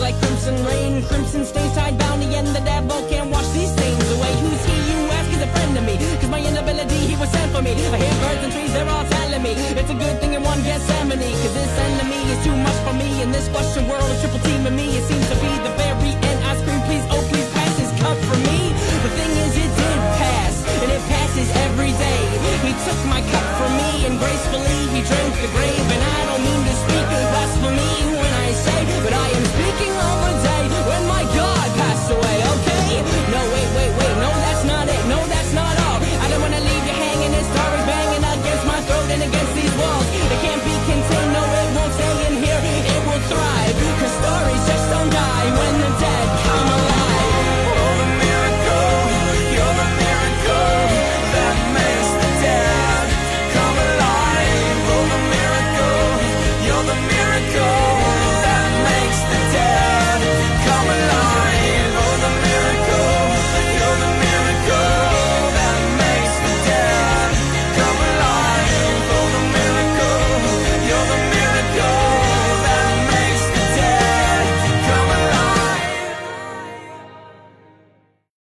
like crimson rain, crimson stains tied bounty, and the devil can't wash these stains away. Who's he, you ask, is a friend of me, cause my inability he was sent for me. I hear birds and trees, they're all telling me it's a good thing in one Gethsemane, cause this enemy is too much for me. In this question world is triple teaming me. It seems to be the very end. I scream, please, oh please pass this cup for me. The thing is, it did pass, and it passes every day. He took my cup from me, and gracefully he drank the grace.